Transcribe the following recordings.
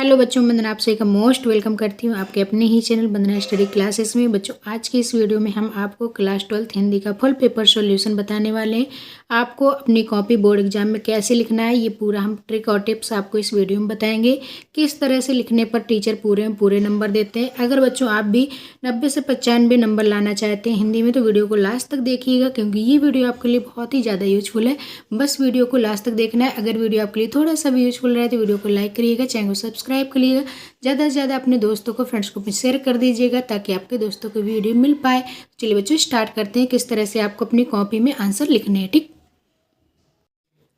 Hello बच्चों, वंदना आप सभी का मोस्ट वेलकम करती हूँ आपके अपने ही चैनल वंदना स्टडी क्लासेस में। बच्चों, आज की इस वीडियो में हम आपको क्लास 12th हिंदी का फुल पेपर सॉल्यूशन बताने वाले हैं। आपको अपनी कॉपी बोर्ड एग्जाम में कैसे लिखना है, ये पूरा हम ट्रिक और टिप्स आपको इस वीडियो में बताएंगे। किस तरह से लिखने पर टीचर पूरे नंबर देते हैं। अगर बच्चों आप भी 90 से 95 नंबर लाना चाहते हैं हिंदी में, तो वीडियो को लास्ट तक देखिएगा, क्योंकि ये वीडियो आपके लिए बहुत ही ज़्यादा यूजफुल है। बस वीडियो को लास्ट तक देखना है। अगर वीडियो आपके लिए थोड़ा सा भी यूजफुल रहा है तो वीडियो को लाइक करिएगा, चैनल को सब्सक्राइब करिएगा, ज़्यादा से ज़्यादा अपने दोस्तों को, फ्रेंड्स को शेयर कर दीजिएगा, ताकि आपके दोस्तों को वीडियो मिल पाए। चलिए बच्चों, स्टार्ट करते हैं किस तरह से आपको अपनी कॉपी में आंसर लिखने हैं। ठीक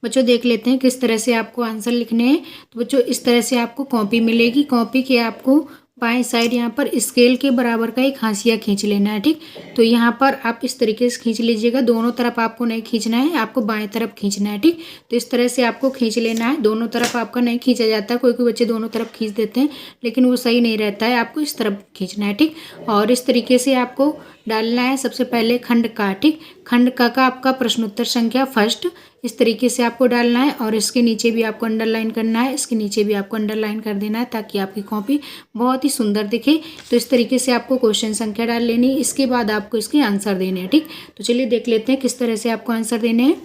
बच्चों, देख लेते हैं किस तरह से आपको आंसर लिखने हैं। तो बच्चों, इस तरह से आपको कॉपी मिलेगी। कॉपी के आपको बाएं साइड यहाँ पर स्केल के बराबर का एक हाशिया खींच लेना है। ठीक, तो यहाँ पर आप इस तरीके से खींच लीजिएगा। दोनों तरफ आपको नहीं खींचना है, आपको बाएं तरफ खींचना है। ठीक, तो इस तरह से आपको खींच लेना है। दोनों तरफ आपका नहीं खींचा जाता, कोई कोई बच्चे दोनों तरफ खींच देते हैं, लेकिन वो सही नहीं रहता है। आपको इस तरफ खींचना है। ठीक, और इस तरीके से आपको डालना है। सबसे पहले खंड का। ठीक, खंड का आपका प्रश्नोत्तर संख्या फर्स्ट, इस तरीके से आपको डालना है। और इसके नीचे भी आपको अंडरलाइन करना है, इसके नीचे भी आपको अंडरलाइन कर देना है, ताकि आपकी कॉपी बहुत ही सुंदर दिखे। तो इस तरीके से आपको क्वेश्चन संख्या डाल लेनी है। इसके बाद आपको इसके आंसर देने हैं। ठीक, तो चलिए देख लेते हैं किस तरह से आपको आंसर देने हैं।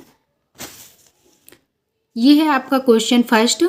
ये है आपका क्वेश्चन फर्स्ट।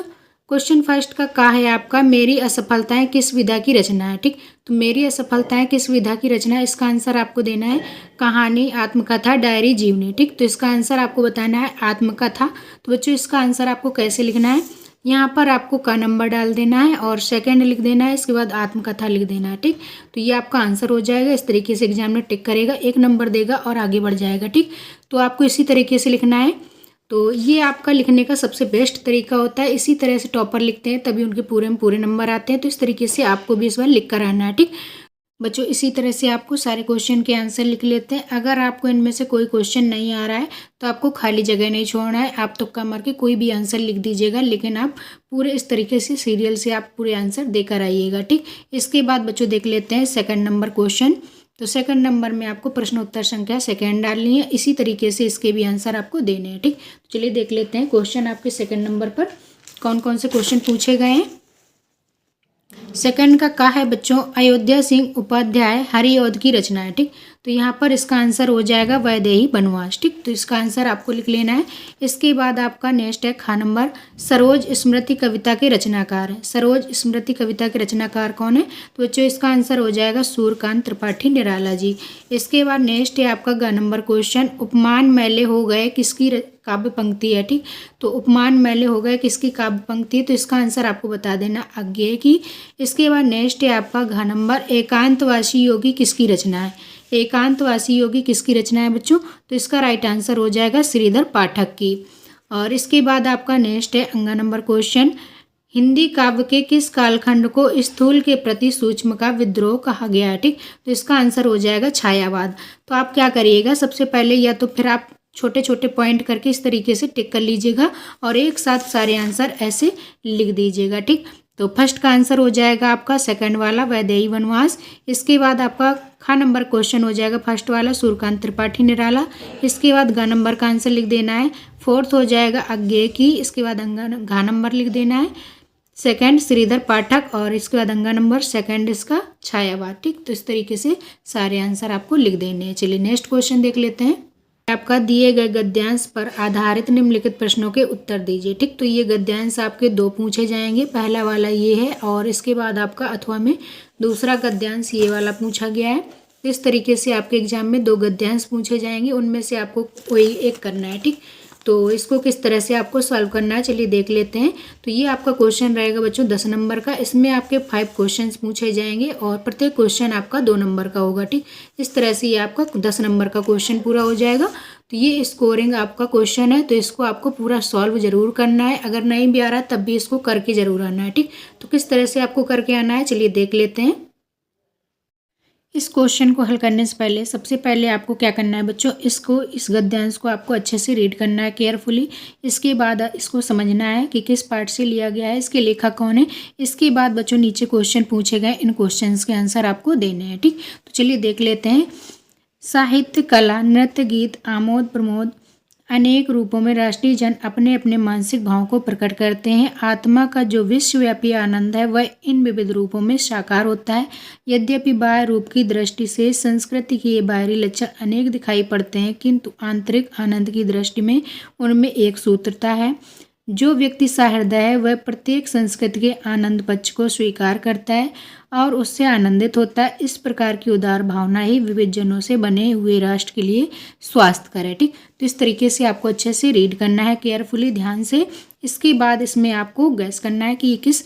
क्वेश्चन फर्स्ट का है आपका, मेरी असफलताएं किस विधा की रचना है। ठीक, तो मेरी असफलताएं किस विधा की रचना है, इसका आंसर आपको देना है। कहानी, आत्मकथा, डायरी, जीवनी। ठीक, तो इसका आंसर आपको बताना है आत्मकथा। तो बच्चों, इसका आंसर आपको कैसे लिखना है, यहाँ पर आपको का नंबर डाल देना है और सेकंड लिख देना है, इसके बाद आत्मकथा लिख देना है। ठीक, तो ये आपका आंसर हो जाएगा। इस तरीके से एग्जाम में टिक करेगा, एक नंबर देगा और आगे बढ़ जाएगा। ठीक, तो आपको इसी तरीके से लिखना है। तो ये आपका लिखने का सबसे बेस्ट तरीका होता है। इसी तरह से टॉपर लिखते हैं, तभी उनके पूरे नंबर आते हैं। तो इस तरीके से आपको भी इस बार लिख कर आना है। ठीक बच्चों, इसी तरह से आपको सारे क्वेश्चन के आंसर लिख लेते हैं। अगर आपको इनमें से कोई क्वेश्चन नहीं आ रहा है तो आपको खाली जगह नहीं छोड़ना है, आप तुक्का मार के कोई भी आंसर लिख दीजिएगा, लेकिन आप पूरे इस तरीके से सीरियल से आप पूरे आंसर देकर आइएगा। ठीक, इसके बाद बच्चों देख लेते हैं सेकंड नंबर क्वेश्चन। तो सेकंड नंबर में आपको प्रश्नोत्तर संख्या सेकंड डालनी है। इसी तरीके से इसके भी आंसर आपको देने हैं। ठीक, तो चलिए देख लेते हैं क्वेश्चन आपके सेकंड नंबर पर कौन कौन से क्वेश्चन पूछे गए हैं। सेकंड का है बच्चों, अयोध्या सिंह उपाध्याय हरिऔध की रचना है। ठीक, तो यहाँ पर इसका आंसर हो जाएगा वैदेही वनवास। ठीक, तो इसका आंसर आपको लिख लेना है। इसके बाद आपका नेक्स्ट है खा नंबर, सरोज स्मृति कविता के रचनाकार है। सरोज स्मृति कविता के रचनाकार कौन है, तो बच्चों इसका आंसर हो जाएगा सूर्यकांत त्रिपाठी निराला जी। इसके बाद नेक्स्ट है आपका ग नंबर क्वेश्चन, उपमान मैले हो गए किसकी काव्य पंक्ति है। ठीक, तो उपमान मैले हो गए किसकी काव्य पंक्ति है, तो इसका आंसर आपको बता देना अज्ञेय की। इसके बाद नेक्स्ट है आपका घ नंबर, एकांतवासी योगी किसकी रचना है। एकांतवासी योगी किसकी रचना है बच्चों, तो इसका राइट आंसर हो जाएगा श्रीधर पाठक की। और इसके बाद आपका नेक्स्ट है अंगा नंबर क्वेश्चन, हिंदी काव्य के किस कालखंड को स्थूल के प्रति सूक्ष्म का विद्रोह कहा गया है। ठीक, तो इसका आंसर हो जाएगा छायावाद। तो आप क्या करिएगा, सबसे पहले या तो फिर आप छोटे छोटे पॉइंट करके इस तरीके से टिक कर लीजिएगा और एक साथ सारे आंसर ऐसे लिख दीजिएगा। ठीक, तो फर्स्ट का आंसर हो जाएगा आपका सेकंड वाला वैदेही वनवास। इसके बाद आपका खा नंबर क्वेश्चन हो जाएगा फर्स्ट वाला सूर्यकांत त्रिपाठी निराला। इसके बाद ग नंबर का आंसर लिख देना है। फोर्थ हो जाएगा अज्ञेय की। इसके बाद घा नंबर लिख देना है सेकंड श्रीधर पाठक। और इसके बाद अंगा नंबर सेकंड इसका छायावाद। ठीक, तो इस तरीके से सारे आंसर आपको लिख देने हैं। चलिए नेक्स्ट क्वेश्चन देख लेते हैं। आपका दिए गए गद्यांश पर आधारित निम्नलिखित प्रश्नों के उत्तर दीजिए। ठीक, तो ये गद्यांश आपके दो पूछे जाएंगे। पहला वाला ये है और इसके बाद आपका अथवा में दूसरा गद्यांश ये वाला पूछा गया है। तो इस तरीके से आपके एग्जाम में दो गद्यांश पूछे जाएंगे, उनमें से आपको कोई एक करना है। ठीक, तो इसको किस तरह से आपको सॉल्व करना है चलिए देख लेते हैं। तो ये आपका क्वेश्चन रहेगा बच्चों 10 नंबर का। इसमें आपके 5 क्वेश्चंस पूछे जाएंगे और प्रत्येक क्वेश्चन आपका 2 नंबर का होगा। ठीक, इस तरह से ये आपका 10 नंबर का क्वेश्चन पूरा हो जाएगा। तो ये स्कोरिंग आपका क्वेश्चन है, तो इसको आपको पूरा सॉल्व जरूर करना है। अगर नहीं भी आ रहा तब भी इसको करके जरूर आना है। ठीक, तो किस तरह से आपको करके आना है चलिए देख लेते हैं। इस क्वेश्चन को हल करने से पहले सबसे पहले आपको क्या करना है बच्चों, इस गद्यांश को आपको अच्छे से रीड करना है केयरफुली। इसके बाद इसको समझना है कि किस पार्ट से लिया गया है, इसके लेखक कौन है। इसके बाद बच्चों नीचे क्वेश्चन पूछे गए, इन क्वेश्चंस के आंसर आपको देने हैं। ठीक, तो चलिए देख लेते हैं। साहित्य, कला, नृत्य, गीत, आमोद प्रमोद, अनेक रूपों में राष्ट्रीय जन अपने अपने मानसिक भावों को प्रकट करते हैं। आत्मा का जो विश्वव्यापी आनंद है वह इन विविध रूपों में साकार होता है। यद्यपि बाह्य रूप की दृष्टि से संस्कृति के ये बाहरी लक्षण अनेक दिखाई पड़ते हैं, किंतु आंतरिक आनंद की दृष्टि में उनमें एक सूत्रता है। जो व्यक्ति सहृदय है वह प्रत्येक संस्कृति के आनंद पक्ष को स्वीकार करता है और उससे आनंदित होता है। इस प्रकार की उदार भावना ही विविध जनों से बने हुए राष्ट्र के लिए स्वास्थ्यकर है। ठीक, तो इस तरीके से आपको अच्छे से रीड करना है, केयरफुली, ध्यान से। इसके बाद इसमें आपको गैस करना है कि ये किस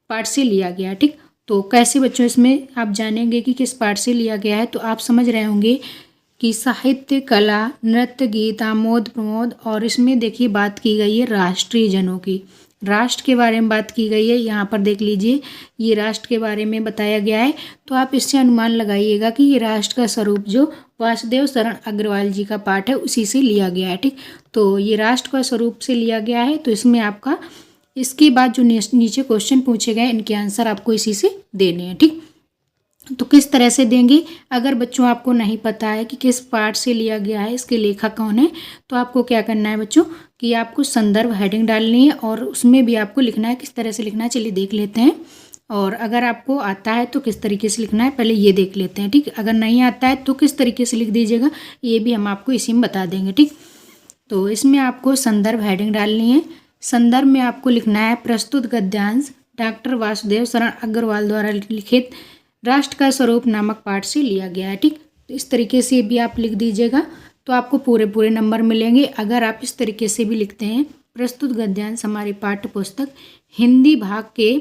पार्ट से लिया गया। ठीक, तो कैसे बच्चों इसमें आप जानेंगे कि किस पार्ट से लिया गया है, तो आप समझ रहे होंगे कि साहित्य, कला, नृत्य, गीत, आमोद प्रमोद, और इसमें देखिए बात की गई है राष्ट्रीय जनों की, राष्ट्र के बारे में बात की गई है। यहाँ पर देख लीजिए ये राष्ट्र के बारे में बताया गया है। तो आप इससे अनुमान लगाइएगा कि ये राष्ट्र का स्वरूप जो वासुदेव शरण अग्रवाल जी का पाठ है उसी से लिया गया है। ठीक, तो ये राष्ट्र का स्वरूप से लिया गया है। तो इसमें आपका इसके बाद जो नीचे क्वेश्चन पूछे गए इनके आंसर आपको इसी से देने हैं। ठीक, तो किस तरह से देंगे, अगर बच्चों आपको नहीं पता है कि किस पार्ट से लिया गया है, इसके लेखक कौन है, तो आपको क्या करना है बच्चों कि आपको संदर्भ हेडिंग डालनी है और उसमें भी आपको लिखना है। किस तरह से लिखना है चलिए देख लेते हैं। और अगर आपको आता है तो किस तरीके से लिखना है पहले ये देख लेते हैं। ठीक, अगर नहीं आता है तो किस तरीके से लिख दीजिएगा ये भी हम आपको इसी में बता देंगे। ठीक, तो इसमें आपको संदर्भ हेडिंग डालनी है। संदर्भ में आपको लिखना है प्रस्तुत गद्यांश डॉक्टर वासुदेव शरण अग्रवाल द्वारा लिखित राष्ट्र का स्वरूप नामक पाठ से लिया गया है। ठीक, तो इस तरीके से भी आप लिख दीजिएगा तो आपको पूरे नंबर मिलेंगे। अगर आप इस तरीके से भी लिखते हैं प्रस्तुत गद्यांश हमारी पाठ्य पुस्तक हिंदी भाग के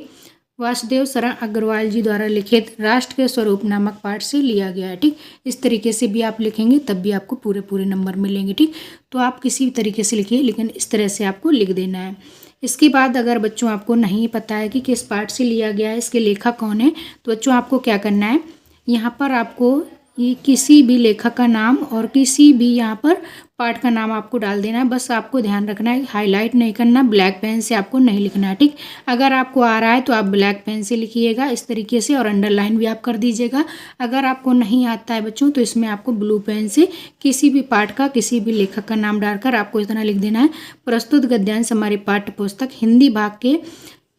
वासुदेव शरण अग्रवाल जी द्वारा लिखित राष्ट्र के स्वरूप नामक पाठ से लिया गया है। ठीक, इस तरीके से भी आप लिखेंगे तब भी आपको पूरे नंबर मिलेंगे। ठीक, तो आप किसी भी तरीके से लिखिए लेकिन इस तरह से आपको लिख देना है। इसके बाद अगर बच्चों आपको नहीं पता है कि किस पार्ट से लिया गया है, इसके लेखक कौन है, तो बच्चों आपको क्या करना है, यहाँ पर आपको ये किसी भी लेखक का नाम और किसी भी यहाँ पर पार्ट का नाम आपको डाल देना है। बस आपको ध्यान रखना है हाईलाइट नहीं करना, ब्लैक पेन से आपको नहीं लिखना है। ठीक, अगर आपको आ रहा है तो आप ब्लैक पेन से लिखिएगा इस तरीके से और अंडरलाइन भी आप कर दीजिएगा। अगर आपको नहीं आता है बच्चों तो इसमें आपको ब्लू पेन से किसी भी पार्ट का किसी भी लेखक का नाम डालकर आपको इतना लिख देना है प्रस्तुत गद्यांश हमारी पाठ्य पुस्तक हिंदी भाग के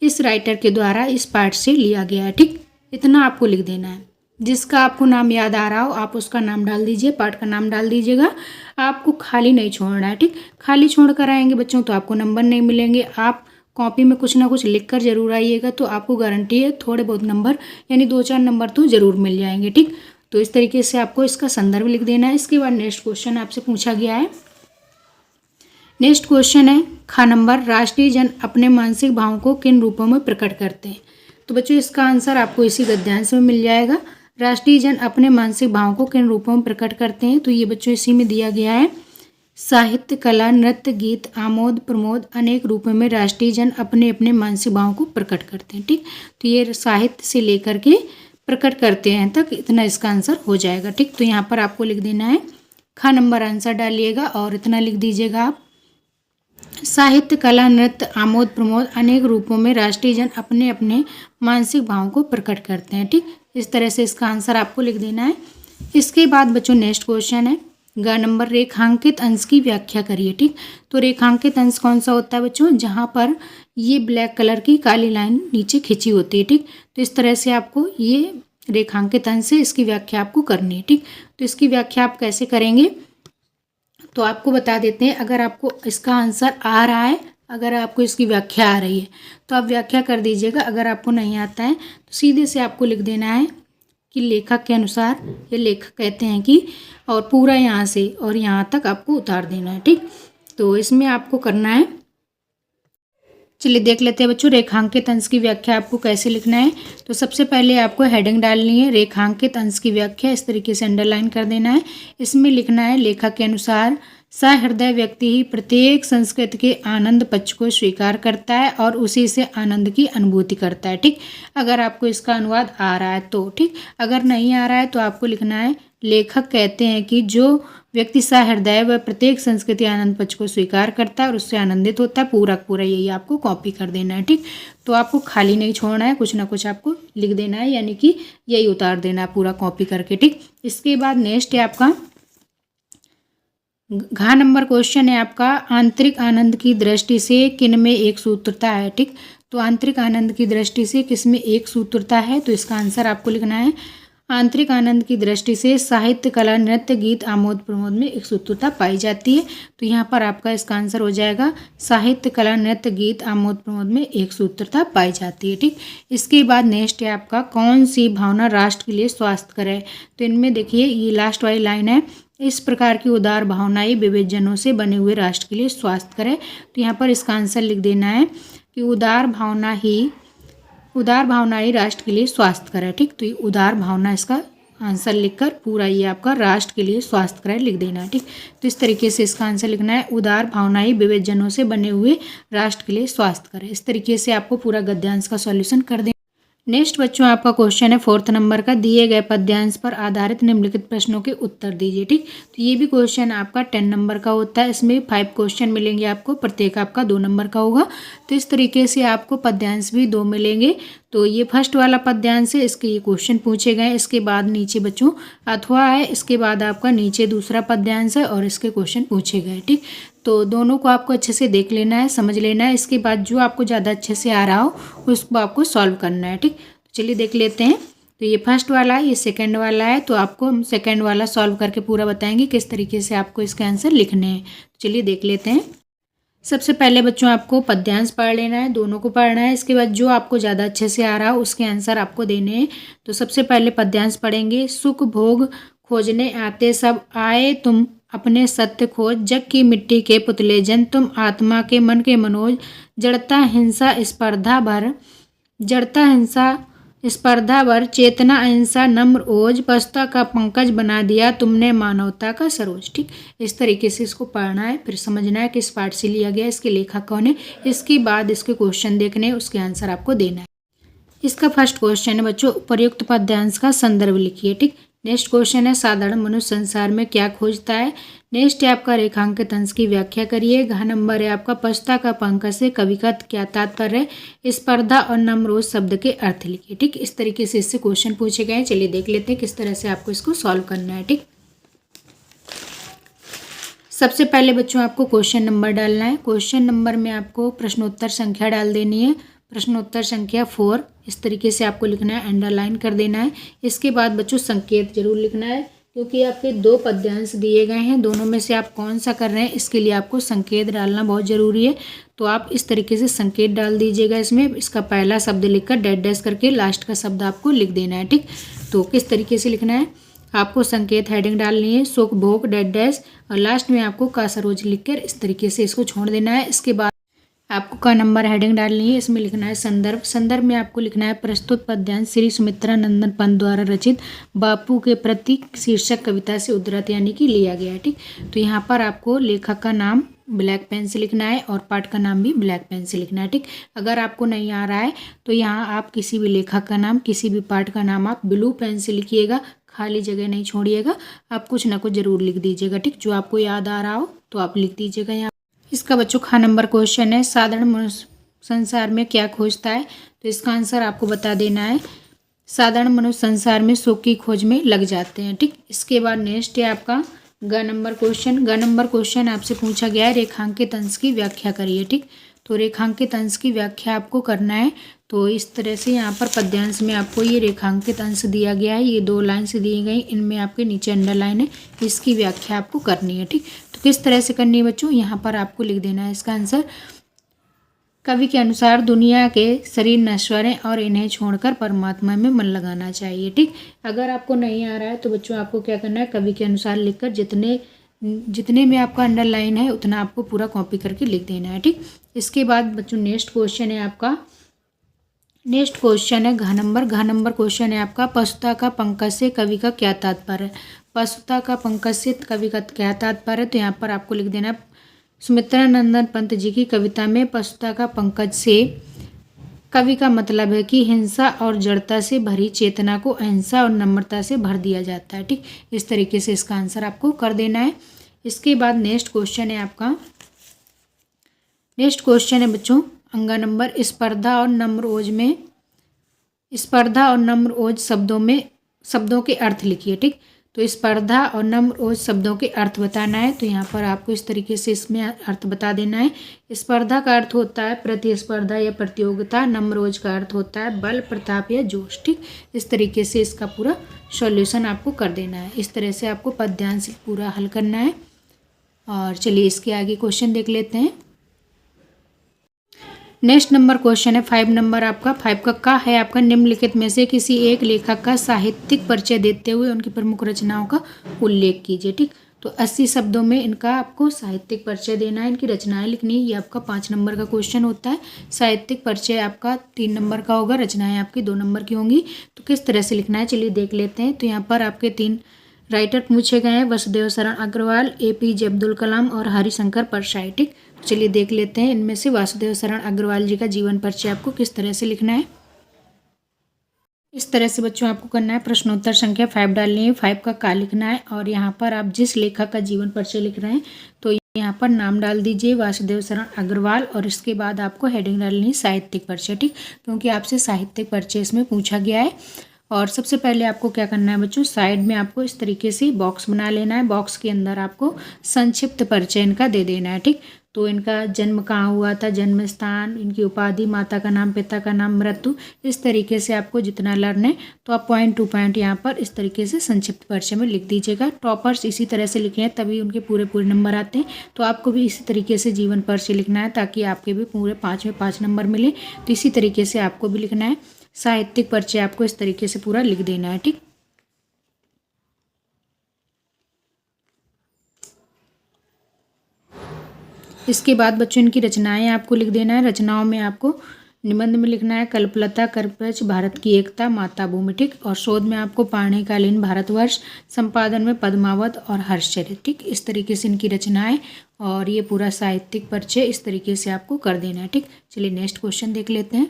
इस राइटर के द्वारा इस पार्ट से लिया गया है। ठीक, इतना आपको लिख देना है। जिसका आपको नाम याद आ रहा हो आप उसका नाम डाल दीजिए, पार्ट का नाम डाल दीजिएगा। आपको खाली नहीं छोड़ना है। ठीक, खाली छोड़ कर आएंगे बच्चों तो आपको नंबर नहीं मिलेंगे। आप कॉपी में कुछ ना कुछ लिख कर जरूर आइएगा तो आपको गारंटी है थोड़े बहुत नंबर यानी 2-4 नंबर तो जरूर मिल जाएंगे। ठीक, तो इस तरीके से आपको इसका संदर्भ लिख देना है। इसके बाद नेक्स्ट क्वेश्चन आपसे पूछा गया है। नेक्स्ट क्वेश्चन है खा नंबर, राष्ट्रीय जन अपने मानसिक भावों को किन रूपों में प्रकट करते हैं। तो बच्चों इसका आंसर आपको इसी गद्यांश में मिल जाएगा। राष्ट्रीय जन अपने मानसिक भावों को किन रूपों में प्रकट करते हैं, तो ये बच्चों इसी में दिया गया है। साहित्य, कला, नृत्य, गीत, आमोद प्रमोद अनेक रूपों में राष्ट्रीय जन अपने अपने मानसिक भावों को प्रकट करते हैं। ठीक, तो ये साहित्य से लेकर के प्रकट करते हैं तक इतना इसका आंसर हो जाएगा। ठीक, तो यहाँ पर आपको लिख देना है खा नंबर आंसर डालिएगा और इतना लिख दीजिएगा आप साहित्य, कला, नृत्य, आमोद प्रमोद अनेक रूपों में राष्ट्रीय जन अपने अपने मानसिक भावों को प्रकट करते हैं। ठीक, इस तरह से इसका आंसर आपको लिख देना है। इसके बाद बच्चों नेक्स्ट क्वेश्चन है ग नंबर, रेखांकित अंश की व्याख्या करिए। ठीक, तो रेखांकित अंश कौन सा होता है बच्चों, जहाँ पर ये ब्लैक कलर की काली लाइन नीचे खिंची होती है। ठीक, तो इस तरह से आपको ये रेखांकित अंश है, इसकी व्याख्या आपको करनी है। ठीक, तो इसकी व्याख्या आप कैसे करेंगे तो आपको बता देते हैं। अगर आपको इसका आंसर आ रहा है, अगर आपको इसकी व्याख्या आ रही है तो आप व्याख्या कर दीजिएगा। अगर आपको नहीं आता है तो सीधे से आपको लिख देना है कि लेखक के अनुसार, ये लेखक कहते हैं कि, और पूरा यहाँ से और यहाँ तक आपको उतार देना है। ठीक, तो इसमें आपको करना है, चलिए देख लेते हैं बच्चों रेखांकित अंश की व्याख्या आपको कैसे लिखना है। तो सबसे पहले आपको हेडिंग डालनी है रेखांकित अंश की व्याख्या, इस तरीके से अंडरलाइन कर देना है। इसमें लिखना है लेखक के अनुसार सहृदय व्यक्ति ही प्रत्येक संस्कृति के आनंद पक्ष को स्वीकार करता है और उसी से आनंद की अनुभूति करता है। ठीक, अगर आपको इसका अनुवाद आ रहा है तो ठीक, अगर नहीं आ रहा है तो आपको लिखना है लेखक कहते हैं कि जो व्यक्ति सहृदय है वह प्रत्येक संस्कृति आनंद पक्ष को स्वीकार करता है और उससे आनंदित होता है। पूरा यही आपको कॉपी कर देना है। ठीक, तो आपको खाली नहीं छोड़ना है, कुछ ना कुछ आपको लिख देना है, यानी कि यही उतार देना है पूरा कॉपी करके। ठीक, इसके बाद नेक्स्ट है आपका घ नंबर क्वेश्चन है आपका, आंतरिक आनंद की दृष्टि से किन में एक सूत्रता है। ठीक, तो आंतरिक आनंद की दृष्टि से किस में एक सूत्रता है, तो इसका आंसर आपको लिखना है आंतरिक आनंद की दृष्टि से साहित्य, कला, नृत्य, गीत, आमोद प्रमोद में एक सूत्रता पाई जाती है। तो यहाँ पर आपका इसका आंसर हो जाएगा साहित्य, कला, नृत्य, गीत, आमोद प्रमोद में एक सूत्रता पाई जाती है। ठीक, इसके बाद नेक्स्ट है आपका, कौन सी भावना राष्ट्र के लिए स्वास्थ्यकर है। तो इनमें देखिए ये लास्ट वाली लाइन है, इस प्रकार की उदार भावनाएं विविध जनों से बने हुए राष्ट्र के लिए स्वास्थ्यकर है। तो यहाँ पर इसका आंसर लिख देना है कि उदार भावना ही राष्ट्र के लिए स्वास्थ्यकर है। ठीक, तो ये उदार भावना इसका आंसर लिखकर पूरा ये आपका राष्ट्र के लिए स्वास्थ्यकर है लिख देना है। ठीक, तो इस तरीके से इसका आंसर लिखना है, उदार भावना ही विविध जनों से बने हुए राष्ट्र के लिए स्वास्थ्यकर है। इस तरीके से आपको पूरा गद्यांश का सॉल्यूशन कर देना। नेक्स्ट बच्चों आपका क्वेश्चन है 4th नंबर का, दिए गए पद्यांश पर आधारित निम्नलिखित प्रश्नों के उत्तर दीजिए। ठीक, तो ये भी क्वेश्चन आपका 10 नंबर का होता है। इसमें 5 क्वेश्चन मिलेंगे आपको, प्रत्येक आपका 2 नंबर का होगा। तो इस तरीके से आपको पद्यांश भी 2 मिलेंगे। तो ये फर्स्ट वाला पद्यांश है, इसके ये क्वेश्चन पूछे गए। इसके बाद नीचे बच्चों अथवा है, इसके बाद आपका नीचे दूसरा पद्यांश है और इसके क्वेश्चन पूछे गए। ठीक, तो दोनों को आपको अच्छे से देख लेना है, समझ लेना है। इसके बाद जो आपको ज़्यादा अच्छे से आ रहा हो उसको आपको सॉल्व करना है। ठीक, तो चलिए देख लेते हैं। तो ये फर्स्ट वाला है, ये सेकंड वाला है। तो आपको हम सेकंड वाला सॉल्व करके पूरा बताएंगे किस तरीके से आपको इसके आंसर लिखने हैं। तो चलिए देख लेते हैं। सबसे पहले बच्चों आपको पद्यांश पढ़ लेना है, दोनों को पढ़ना है। इसके बाद जो आपको ज़्यादा अच्छे से आ रहा हो उसके आंसर आपको देने हैं। तो सबसे पहले पद्यांश पढ़ेंगे। सुख भोग खोजने आते सब आए तुम अपने सत्य खोज, जग की मिट्टी के पुतले जन तुम आत्मा के मन के मनोज, जड़ता हिंसा स्पर्धा भर चेतना अहिंसा नम्र ओज, पशुता का पंकज बना दिया तुमने मानवता का सरोज। ठीक, इस तरीके से इसको पढ़ना है, फिर समझना है किस पाठ से लिया गया, इसके लेखक कौन है। इसके बाद इसके क्वेश्चन देखने हैं, उसके आंसर आपको देना है। इसका फर्स्ट क्वेश्चन है बच्चों, उपर्युक्त पद्यांश का संदर्भ लिखिए। ठीक, नेक्स्ट क्वेश्चन है, साधारण मनुष्य संसार में क्या खोजता है। नेक्स्ट है आपका रेखांकित अंश की व्याख्या करिए। घ नंबर है आपका, पशुता का पंकज से कवि का क्या तात्पर्य है। स्पर्धा और नमरोज शब्द के अर्थ लिखिए। ठीक, इस तरीके से इससे क्वेश्चन पूछे गए। चलिए देख लेते हैं किस तरह से आपको इसको सॉल्व करना है। ठीक, सबसे पहले बच्चों आपको क्वेश्चन नंबर डालना है। क्वेश्चन नंबर में आपको प्रश्नोत्तर संख्या डाल देनी है, प्रश्नोत्तर संख्या 4। इस तरीके से आपको लिखना है, अंडरलाइन कर देना है। इसके बाद बच्चों संकेत जरूर लिखना है, क्योंकि आपके 2 पद्यांश दिए गए हैं, दोनों में से आप कौन सा कर रहे हैं इसके लिए आपको संकेत डालना बहुत ज़रूरी है। तो आप इस तरीके से संकेत डाल दीजिएगा इसमें। इसका पहला शब्द लिखकर डैश डैश करके लास्ट का शब्द आपको लिख देना है। ठीक, तो किस तरीके से लिखना है, आपको संकेत हेडिंग डालनी है, सुख भोग डैश डैश, और लास्ट में आपको का सरोज लिखकर इस तरीके से इसको छोड़ देना है। इसके बाद आपको का नंबर हेडिंग डालनी है, इसमें लिखना है संदर्भ। संदर्भ में आपको लिखना है, प्रस्तुत पद्यांश श्री सुमित्रा नंदन पंत द्वारा रचित बापू के प्रति शीर्षक कविता से उद्धृत यानी कि लिया गया है। ठीक, तो यहाँ पर आपको लेखक का नाम ब्लैक पेन से लिखना है और पाठ का नाम भी ब्लैक पेन से लिखना है। ठीक, अगर आपको नहीं आ रहा है तो यहाँ आप किसी भी लेखक का नाम, किसी भी पाठ का नाम आप ब्लू पेन से लिखिएगा, खाली जगह नहीं छोड़िएगा, आप कुछ ना कुछ जरूर लिख दीजिएगा। ठीक, जो आपको याद आ रहा हो तो आप लिख दीजिएगा यहाँ। इसका बच्चों ख नंबर क्वेश्चन है, साधारण मनुष्य संसार में क्या खोजता है। तो इसका आंसर आपको बता देना है, साधारण मनुष्य संसार में सुख की खोज में लग जाते हैं। ठीक, इसके बाद नेक्स्ट है आपका ग नंबर क्वेश्चन। ग नंबर क्वेश्चन आपसे पूछा गया है, रेखांकित अंश की व्याख्या करिए। ठीक, तो रेखांकित अंश की व्याख्या आपको करना है। तो इस तरह से यहाँ पर पद्यांश में आपको ये रेखांकित अंश दिया गया है, ये 2 लाइन से दी गई, इनमें आपके नीचे अंडरलाइन है, इसकी व्याख्या आपको करनी है। ठीक, तो किस तरह से करनी है बच्चों, यहाँ पर आपको लिख देना है इसका आंसर। कवि के अनुसार दुनिया के शरीर नश्वर हैं और इन्हें छोड़कर परमात्मा में मन लगाना चाहिए। ठीक, अगर आपको नहीं आ रहा है तो बच्चों आपको क्या करना है, कवि के अनुसार लिखकर जितने में आपका अंडरलाइन है उतना आपको पूरा कॉपी करके लिख देना है। ठीक, इसके बाद बच्चों नेक्स्ट क्वेश्चन है आपका, नेक्स्ट क्वेश्चन है घ नंबर। घ नंबर क्वेश्चन है आपका, पशुता का पंकज से कवि का क्या तात्पर्य है। पशुता का पंकज से कवि का क्या तात्पर्य है, तो यहाँ पर आपको लिख देना है, सुमित्रा नंदन पंत जी की कविता में पशुता का पंकज से कवि का मतलब है कि हिंसा और जड़ता से भरी चेतना को अहिंसा और नम्रता से भर दिया जाता है। ठीक, इस तरीके से इसका आंसर आपको कर देना है। इसके बाद नेक्स्ट क्वेश्चन है आपका, नेक्स्ट क्वेश्चन है बच्चों अंगा नंबर, स्पर्धा और नम्र ओज में, स्पर्धा और नम्र ओज शब्दों के अर्थ लिखिए। ठीक, तो स्पर्धा और नम्र ओज शब्दों के अर्थ बताना है। तो यहाँ पर आपको इस तरीके से इसमें अर्थ बता देना है। स्पर्धा का अर्थ होता है प्रतिस्पर्धा या प्रतियोगिता। नम्र ओज का अर्थ होता है बल, प्रताप या जोश। ठीक, इस तरीके से इसका पूरा सॉल्यूशन आपको कर देना है। इस तरह से आपको पद्यांश पूरा हल करना है। और चलिए इसके आगे क्वेश्चन देख लेते हैं। नेक्स्ट नंबर क्वेश्चन है 5 नंबर आपका। 5 का है आपका निम्नलिखित में से किसी एक लेखक का साहित्यिक परिचय देते हुए उनकी प्रमुख रचनाओं का उल्लेख कीजिए। ठीक, तो 80 शब्दों में इनका आपको साहित्यिक परिचय देना है, इनकी रचनाएं लिखनी है। ये आपका 5 नंबर का क्वेश्चन होता है। साहित्यिक परिचय आपका 3 नंबर का होगा, रचनाएं आपकी 2 नंबर की होंगी। तो किस तरह से लिखना है चलिए देख लेते हैं। तो यहाँ पर आपके 3 राइटर पूछे गए हैं, वसुदेव शरण अग्रवाल, APJ अब्दुल कलाम और हरिशंकर परसाई। ठीक, चलिए देख लेते हैं इनमें से वासुदेव शरण अग्रवाल जी का जीवन परिचय आपको किस तरह से लिखना है। इस तरह से बच्चों आपको करना है। प्रश्नोत्तर संख्या 5 डालनी है, 5 का लिखना है। और यहाँ पर आप जिस लेखक का जीवन परिचय लिख रहे हैं तो यहाँ पर नाम डाल दीजिए वासुदेव शरण अग्रवाल, और इसके बाद आपको हेडिंग डालनी है साहित्यिक परिचय। ठीक, क्योंकि आपसे साहित्यिक परिचय इसमें पूछा गया है। और सबसे पहले आपको क्या करना है बच्चों, साइड में आपको इस तरीके से बॉक्स बना लेना है। बॉक्स के अंदर आपको संक्षिप्त परिचय इनका दे देना है। ठीक, तो इनका जन्म कहाँ हुआ था, जन्म स्थान, इनकी उपाधि, माता का नाम, पिता का नाम, मृत्यु, इस तरीके से आपको जितना लर्न है तो आप पॉइंट टू पॉइंट यहाँ पर इस तरीके से संक्षिप्त परिचय में लिख दीजिएगा। टॉपर्स इसी तरह से लिखे हैं तभी उनके पूरे नंबर आते हैं। तो आपको भी इसी तरीके से जीवन परिचय लिखना है ताकि आपके भी पूरे 5 में 5 नंबर मिले। तो इसी तरीके से आपको भी लिखना है। साहित्यिक परिचय आपको इस तरीके से पूरा लिख देना है। ठीक, इसके बाद बच्चों इनकी रचनाएं आपको लिख देना है। रचनाओं में आपको निबंध में लिखना है कल्पलता, करपच, भारत की एकता, माता भूमि। ठीक, और शोध में आपको पाणिकालीन भारतवर्ष, संपादन में पद्मावत और हर्षचरित। ठीक, इस तरीके से इनकी रचनाएं और ये पूरा साहित्यिक परिचय इस तरीके से आपको कर देना है। ठीक, चलिए नेक्स्ट क्वेश्चन देख लेते हैं।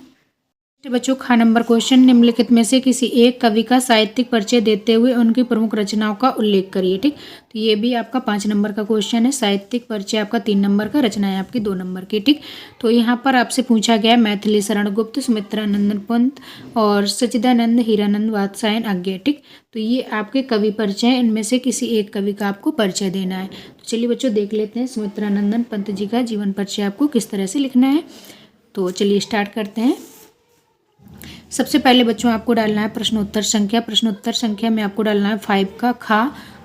बच्चों नंबर क्वेश्चन, निम्नलिखित में से किसी एक कवि का साहित्यिक परिचय देते हुए उनकी प्रमुख रचनाओं का उल्लेख करिए। ठीक, तो ये भी आपका 5 नंबर का क्वेश्चन है। साहित्यिक परिचय आपका 3 नंबर का, रचनाएं आपकी 2 नंबर की। ठीक, तो यहाँ पर आपसे पूछा गया मैथिली शरण गुप्त, सुमित्रा नंदन पंत और सच्चिदानंद हीरानंद वात्स्यायन अज्ञे। ठीक, तो ये आपके कवि परिचय हैं, इनमें से किसी एक कवि का आपको परिचय देना है। तो चलिए बच्चों देख लेते हैं सुमित्रा नंदन पंत जी का जीवन परिचय आपको किस तरह से लिखना है। तो चलिए स्टार्ट करते हैं। सबसे पहले बच्चों आपको डालना है प्रश्नोत्तर संख्या। प्रश्नोत्तर संख्या में आपको डालना है 5 का खा,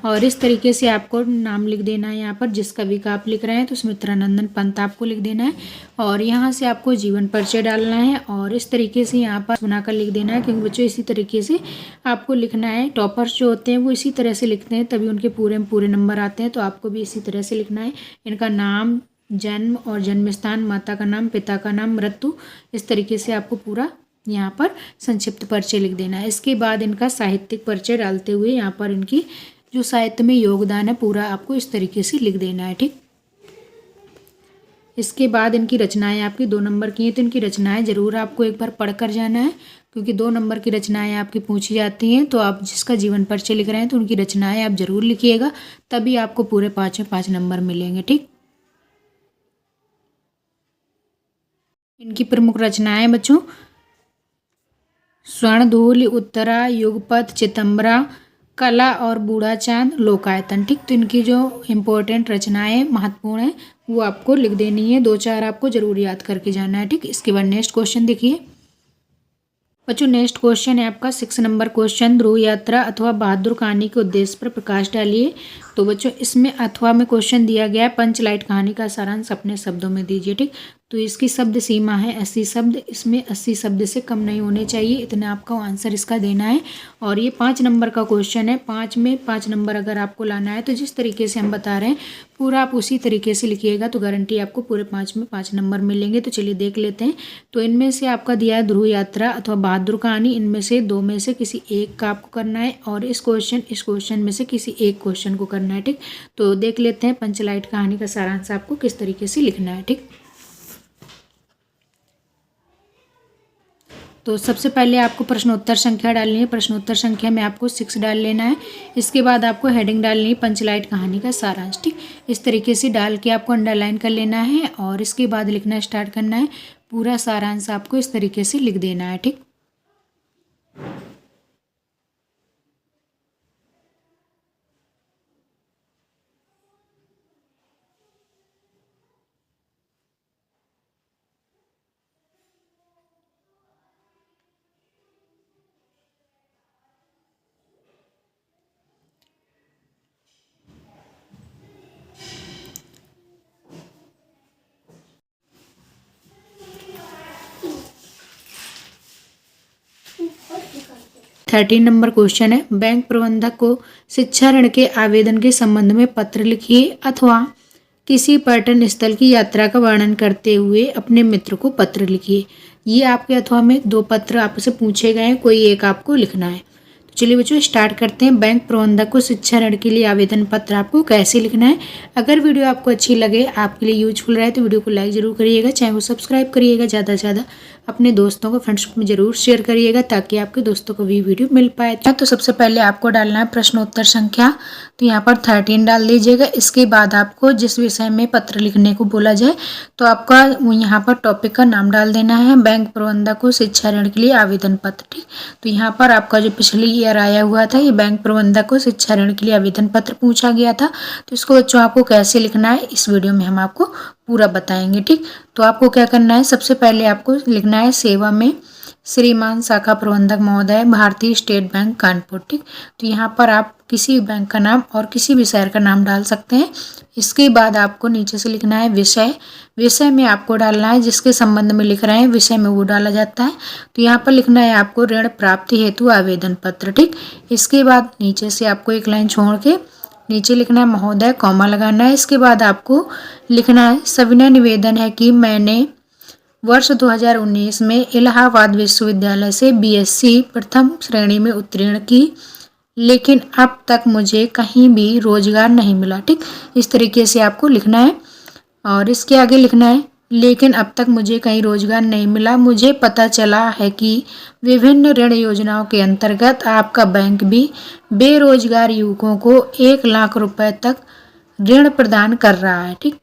और इस तरीके से आपको नाम लिख देना है। यहाँ पर जिस कवि का आप लिख रहे हैं तो सुमित्रा नंदन पंत आपको लिख देना है, और यहाँ से आपको जीवन परिचय डालना है और इस तरीके से यहाँ पर बनाकर लिख देना है। क्योंकि बच्चों इसी तरीके से आपको लिखना है। टॉपर्स जो होते हैं वो इसी तरह से लिखते हैं तभी उनके पूरे नंबर आते हैं। तो आपको भी इसी तरह से लिखना है। इनका नाम, जन्म और जन्म स्थान, माता का नाम, पिता का नाम, मृत्यु, इस तरीके से आपको पूरा यहाँ पर संक्षिप्त परिचय लिख देना है। इसके बाद इनका साहित्यिक परिचय डालते हुए यहाँ पर इनकी जो साहित्य में योगदान है पूरा आपको इस तरीके से लिख देना है। ठीक, इसके बाद इनकी रचनाएं आपकी 2 नंबर की हैं, तो इनकी रचनाएं जरूर आपको एक बार पढ़कर जाना है, क्योंकि 2 नंबर की रचनाएं आपकी पूछी जाती हैं। तो आप जिसका जीवन परिचय लिख रहे हैं तो उनकी रचनाएं आप जरूर लिखिएगा, तभी आपको पूरे 5 में 5 नंबर मिलेंगे। ठीक, इनकी प्रमुख रचनाएं बच्चों स्वर्णधूल, उत्तरा, युगपथ, चितंबरा, कला और बूढ़ा चांद, लोकायतन। ठीक, तो इनकी जो इम्पोर्टेंट रचनाएं महत्वपूर्ण है वो आपको लिख देनी है। 2-4 आपको जरूर याद करके जाना है। ठीक, इसके बाद नेक्स्ट क्वेश्चन देखिए बच्चों। नेक्स्ट क्वेश्चन है आपका 6 नंबर क्वेश्चन, ध्रुव यात्रा अथवा बहादुर कहानी के उद्देश्य पर प्रकाश डालिए। तो बच्चों इसमें अथवा में क्वेश्चन दिया गया है पंचलाइट कहानी का सारांश अपने शब्दों में दीजिए। ठीक, तो इसकी शब्द सीमा है 80 शब्द, इसमें 80 शब्द से कम नहीं होने चाहिए, इतना आपका आंसर इसका देना है। और ये 5 नंबर का क्वेश्चन है। 5 में 5 नंबर अगर आपको लाना है तो जिस तरीके से हम बता रहे हैं पूरा आप उसी तरीके से लिखिएगा, तो गारंटी आपको पूरे 5 में 5 नंबर मिलेंगे। तो चलिए देख लेते हैं। तो इनमें से आपका दिया है ध्रुव यात्रा अथवा बहादुर कहानी, इनमें से 2 में से किसी एक का आपको करना है, और इस क्वेश्चन में से किसी एक क्वेश्चन को करना है। ठीक, तो देख लेते हैं पंचलाइट कहानी का सारांश आपको किस तरीके से लिखना है। ठीक, तो सबसे पहले आपको प्रश्नोत्तर संख्या डालनी है। प्रश्नोत्तर संख्या में आपको 6 डाल लेना है। इसके बाद आपको हेडिंग डालनी है पंचलाइट कहानी का सारांश। ठीक, इस तरीके से डाल के आपको अंडरलाइन कर लेना है और इसके बाद लिखना स्टार्ट करना है। पूरा सारांश आपको इस तरीके से लिख देना है। ठीक, 13 नंबर क्वेश्चन है, बैंक प्रबंधक को शिक्षा ऋण के आवेदन के संबंध में पत्र लिखिए अथवा किसी पर्यटन स्थल की यात्रा का वर्णन करते हुए अपने मित्र को पत्र लिखिए। ये आपके अथवा में 2 पत्र आपसे पूछे गए हैं, कोई एक आपको लिखना है। तो चलिए बच्चों स्टार्ट करते हैं। बैंक प्रबंधक को शिक्षा ऋण के लिए आवेदन पत्र आपको कैसे लिखना है। अगर वीडियो आपको अच्छी लगे, आपके लिए यूजफुल रहे तो वीडियो को लाइक जरूर करिएगा, चैनल को सब्सक्राइब करिएगा, ज़्यादा से ज़्यादा अपने दोस्तों को फ्रेंड्स में जरूर शेयर करिएगा ताकि आपके दोस्तों को भी वीडियो मिल पाए। तो सबसे पहले आपको डालना है प्रश्नोत्तर संख्या, तो यहाँ पर 13 डाल दीजिएगा। इसके बाद आपको जिस विषय में पत्र लिखने को बोला जाए तो आपका यहाँ पर टॉपिक का नाम डाल देना है, बैंक प्रबंधक को शिक्षा ऋण के लिए आवेदन पत्र। ठीक, तो यहाँ पर आपका जो पिछले ईयर आया हुआ था, ये बैंक प्रबंधक को शिक्षा ऋण के लिए आवेदन पत्र पूछा गया था। तो इसको बच्चों आपको कैसे लिखना है इस वीडियो में हम आपको पूरा बताएंगे। ठीक, तो आपको क्या करना है, सबसे पहले आपको लिखना है सेवा में श्रीमान शाखा प्रबंधक महोदय, भारतीय स्टेट बैंक कानपुर। ठीक, तो यहाँ पर आप किसी बैंक का नाम और किसी भी शहर का नाम डाल सकते हैं। इसके बाद आपको नीचे से लिखना है विषय। विषय में आपको डालना है जिसके संबंध में लिख रहे हैं, विषय में वो डाला जाता है। तो यहाँ पर लिखना है आपको ऋण प्राप्ति हेतु आवेदन पत्र। ठीक, इसके बाद नीचे से आपको एक लाइन छोड़ के नीचे लिखना है महोदय, कॉमा लगाना है। इसके बाद आपको लिखना है सविनय निवेदन है कि मैंने वर्ष 2019 में इलाहाबाद विश्वविद्यालय से बीएससी प्रथम श्रेणी में उत्तीर्ण की, लेकिन अब तक मुझे कहीं भी रोजगार नहीं मिला। ठीक, इस तरीके से आपको लिखना है। और इसके आगे लिखना है लेकिन अब तक मुझे कहीं रोजगार नहीं मिला, मुझे पता चला है कि विभिन्न ऋण योजनाओं के अंतर्गत आपका बैंक भी बेरोजगार युवकों को 1 लाख रुपए तक ऋण प्रदान कर रहा है। ठीक,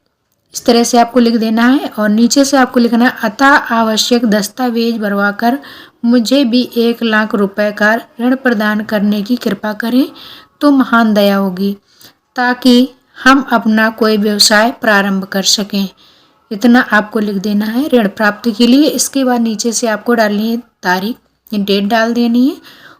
इस तरह से आपको लिख देना है। और नीचे से आपको लिखना है अतः आवश्यक दस्तावेज भरवाकर मुझे भी 1 लाख रुपए का ऋण प्रदान करने की कृपा करें तो महान दया होगी, ताकि हम अपना कोई व्यवसाय प्रारंभ कर सकें। इतना आपको लिख देना है ऋण प्राप्ति के लिए। इसके बाद नीचे से आपको डालनी है तारीख, डेट डाल देनी है।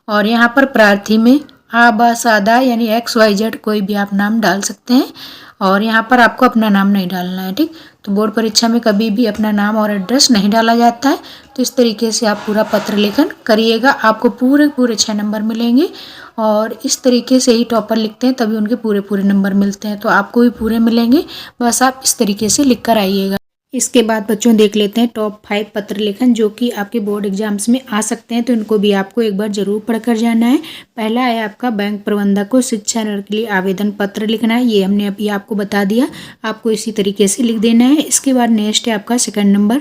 और यहाँ पर प्रार्थी में आबा सादा यानी XYZ कोई भी आप नाम डाल सकते हैं। और यहाँ पर आपको अपना नाम नहीं डालना है। ठीक, तो बोर्ड परीक्षा में कभी भी अपना नाम और एड्रेस नहीं डाला जाता है। तो इस तरीके से आप पूरा पत्र लेखन करिएगा, आपको पूरे 6 नंबर मिलेंगे। और इस तरीके से ही टॉपर लिखते हैं तभी उनके पूरे नंबर मिलते हैं, तो आपको भी पूरे मिलेंगे। बस आप इस तरीके से लिख कर आइएगा। इसके बाद बच्चों देख लेते हैं टॉप 5 पत्र लेखन जो कि आपके बोर्ड एग्जाम्स में आ सकते हैं, तो इनको भी आपको एक बार जरूर पढ़कर जाना है। पहला है आपका बैंक प्रबंधक को शिक्षा ऋण के लिए आवेदन पत्र लिखना है, ये हमने अभी आपको बता दिया, आपको इसी तरीके से लिख देना है। इसके बाद नेक्स्ट है आपका सेकंड नंबर,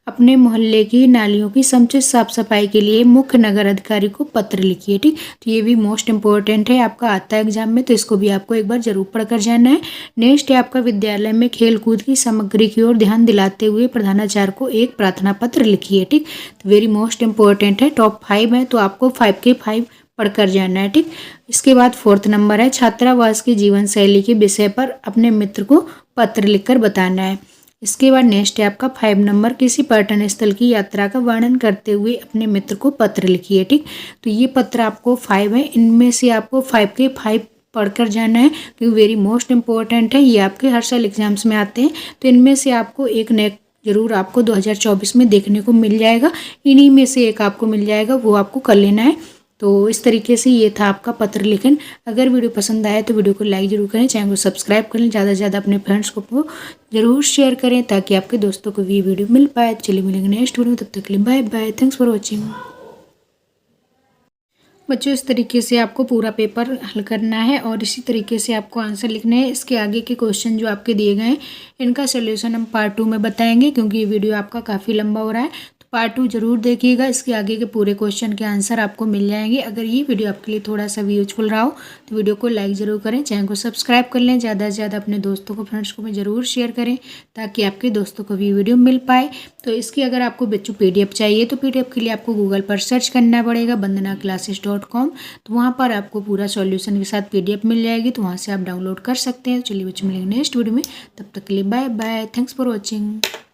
अपने मोहल्ले की नालियों की समुचित साफ सफाई के लिए मुख्य नगर अधिकारी को पत्र लिखिए। ठीक, तो ये भी मोस्ट इंपॉर्टेंट है, आपका आता है एग्जाम में, तो इसको भी आपको एक बार जरूर पढ़कर जाना है। नेक्स्ट है आपका विद्यालय में खेल कूद की सामग्री की ओर ध्यान दिलाते हुए प्रधानाचार्य को एक प्रार्थना पत्र लिखिए। ठीक, तो वेरी मोस्ट इंपॉर्टेंट है, टॉप 5 है, तो आपको 5 के 5 पढ़कर जाना है। ठीक, इसके बाद 4th नंबर है छात्रावास की जीवन शैली के विषय पर अपने मित्र को पत्र लिखकर बताना है। इसके बाद नेक्स्ट है आपका 5 नंबर, किसी पर्यटन स्थल की यात्रा का वर्णन करते हुए अपने मित्र को पत्र लिखिए। ठीक, तो ये पत्र आपको 5 है, इनमें से आपको 5 के 5 पढ़कर जाना है क्योंकि वेरी मोस्ट इंपॉर्टेंट है, ये आपके हर साल एग्जाम्स में आते हैं। तो इनमें से आपको एक न एक जरूर आपको 2024 में देखने को मिल जाएगा, इन्हीं में से एक आपको मिल जाएगा, वो आपको कर लेना है। तो इस तरीके से ये था आपका पत्र लेखन। अगर वीडियो पसंद आए तो वीडियो को लाइक जरूर करें, चैनल को सब्सक्राइब करें, ज़्यादा से ज़्यादा अपने फ्रेंड्स को जरूर शेयर करें ताकि आपके दोस्तों को भी वीडियो मिल पाए। चलिए मिलेंगे नेक्स्ट वीडियो में, तब तक के लिए bye bye, thanks for watching. बच्चों इस तरीके से आपको पूरा पेपर हल करना है और इसी तरीके से आपको आंसर लिखने हैं। इसके आगे के क्वेश्चन जो आपके दिए गए हैं इनका सोल्यूशन हम पार्ट 2 में बताएंगे क्योंकि ये वीडियो आपका काफ़ी लंबा हो रहा है, पार्ट 2 जरूर देखिएगा। इसके आगे के पूरे क्वेश्चन के आंसर आपको मिल जाएंगे। अगर ये वीडियो आपके लिए थोड़ा सा भी यूजफुल रहा हो तो वीडियो को लाइक ज़रूर करें, चैनल को सब्सक्राइब कर लें, ज़्यादा से ज़्यादा अपने दोस्तों को फ्रेंड्स को भी ज़रूर शेयर करें ताकि आपके दोस्तों को भी वीडियो मिल पाए। तो इसकी अगर आपको बच्चों PDF चाहिए तो PDF के लिए आपको गूगल पर सर्च करना पड़ेगा bandanaclasses.com, तो वहाँ पर आपको पूरा सॉल्यूशन के साथ PDF मिल जाएगी, तो वहाँ से आप डाउनलोड कर सकते हैं। चलिए बच्चों मिलेंगे नेक्स्ट वीडियो में, तब तक के लिए bye bye, thanks for watching.